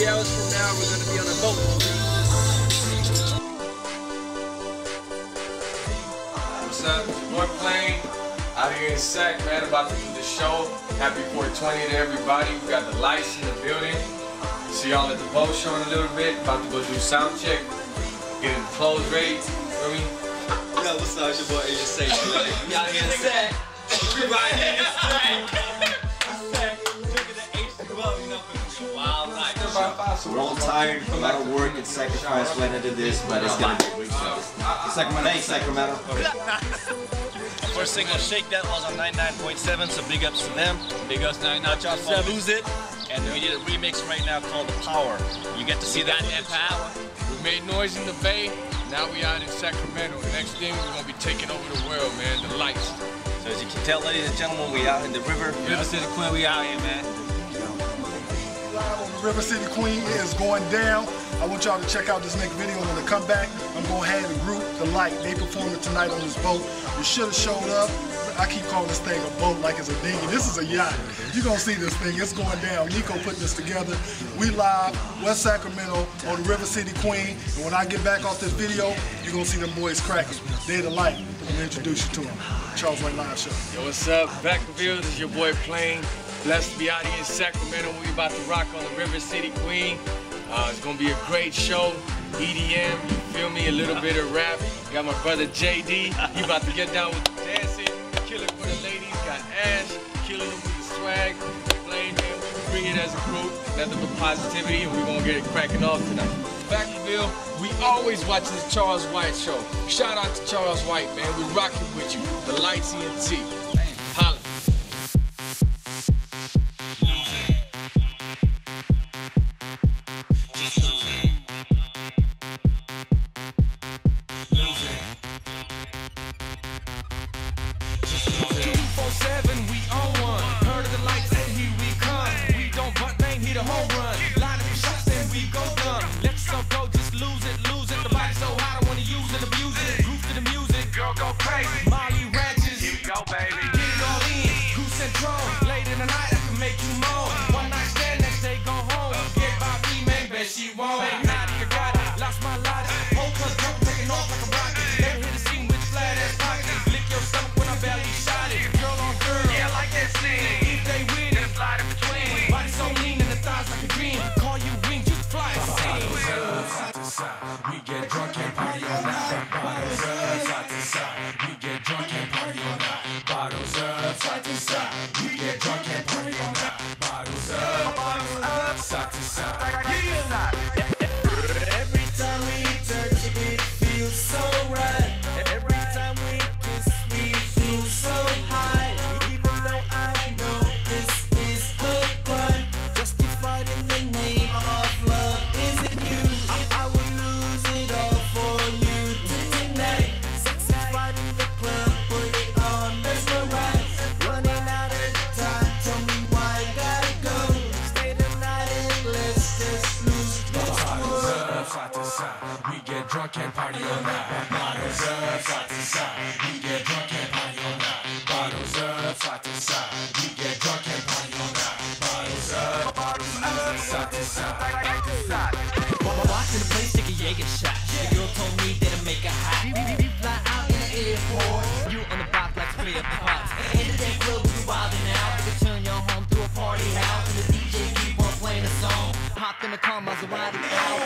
3 hours from now, we're gonna be on a boat. What's up? Boy Plane out here in Sac, man, about to do the show. Happy 420 to everybody. We got the lights in the building. See y'all at the boat show in a little bit. About to go do sound check. Getting the clothes ready. Feel me? Yo, what's up? It's your boy AJ Safe. We out here in Sac. We right here in Sac. Drinking the H2O, you know, for a wild night. We're all tired, a lot of work and sacrifice went into this, but it's gonna be a great show. Sacramento, hey Sacramento. First single, Shake That, was on 99.7, so big ups to them. Big ups to 99.7. Lose It. And we did a remix right now called The Power. You get to see that power. We made noise in the Bay. Now we out in Sacramento. Next thing, we're gonna be taking over the world, man. The lights. So as you can tell, ladies and gentlemen, we out in the river. River City Queen, we out here, man. Live on the River City Queen, it is going down. I want y'all to check out this next video. When they come back, I'm gonna have the group, The Light. They performing tonight on this boat. You should have showed up. I keep calling this thing a boat like it's a dinghy. This is a yacht. You're gonna see this thing, it's going down. Nico put this together. We live, West Sacramento, on the River City Queen. And when I get back off this video, you're gonna see them boys cracking. They're The Light. I'm gonna introduce you to them. Charles White Live Show. Yo, what's up? Vacaville, this is your boy Plane. Blessed to be out here in Sacramento. We about to rock on the River City Queen. It's gonna be a great show. EDM, you feel me? A little bit of rap. Got my brother JD. He about to get down with the dancing. Killing for the ladies. Got Ash, killing them with the swag. Plane, man, we bring it as a group. Nothing but positivity, and we're gonna get it cracking off tonight. Vacaville, we always watch this Charles White show. Shout out to Charles White, man. We rocking with you. The Lights Ent. Holla. We get drunk and party all night. Bottles up, side to side. We get drunk and party all night. Bottles up, side to side. We get drunk and party all night. Bottles up, side to side. Every time we touch it feels so right. Every time we kiss we feel so high. Even though I know this is a crime, justified in the name of love, is it you? I would lose it all for you tonight. Sexified in the club, put it on, mesmerize. Running out of time, tell me why I gotta go. Stay the night and let's just lose. Bottles up, side to side. We get drunk and party all night. Bottles up, side to side. We get drunk and party all night. Bottles up, side to side. We get drunk and party all night. Bottles up, side to side. Walked in the place, take a Jaeger shot. The girl told me that I make her hot. We fly out in the airport. You on the block like clear parts. In the damn club, we wildin' out. We can turn your home to a party house. And the DJ keep on playing a song. Hopped in the car, Maserati out.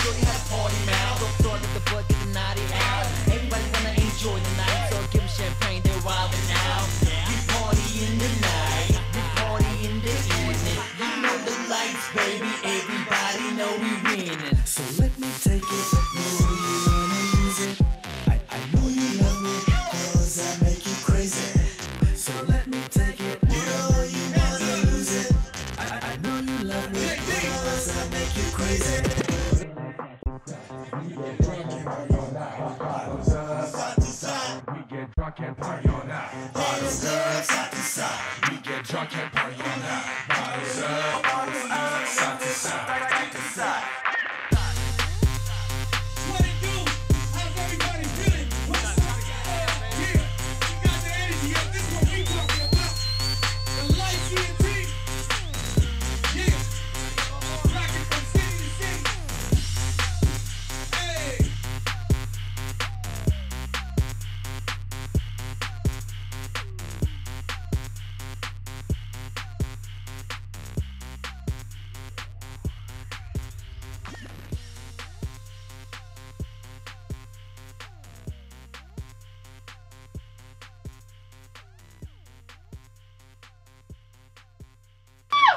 Shorty had a party now. Don't start with the bud, get the naughty out. Everybody wanna enjoy the night, so give them champagne, they're wildin' out. We party in the night, we party in the evening. You know the lights, baby, everybody know we winning. So let me take it, know you wanna use it. I know you love me, cause I make you crazy. So let me take it, know you wanna lose it. I know you love me, cause I make you crazy.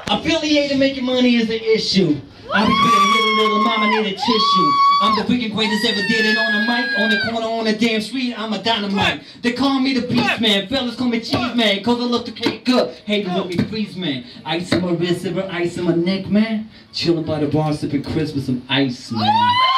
Affiliated making money is the issue. I be quitting little mama need a tissue. I'm the freaking greatest ever did it on the mic, on the corner, on the damn street. I'm a dynamite. They call me the beast man. Fellas call me cheese man. Cause I look the cake up. Haters let me freeze man. Ice in my wrist, ice in my neck man. Chilling by the bar, sipping crisp with some ice man.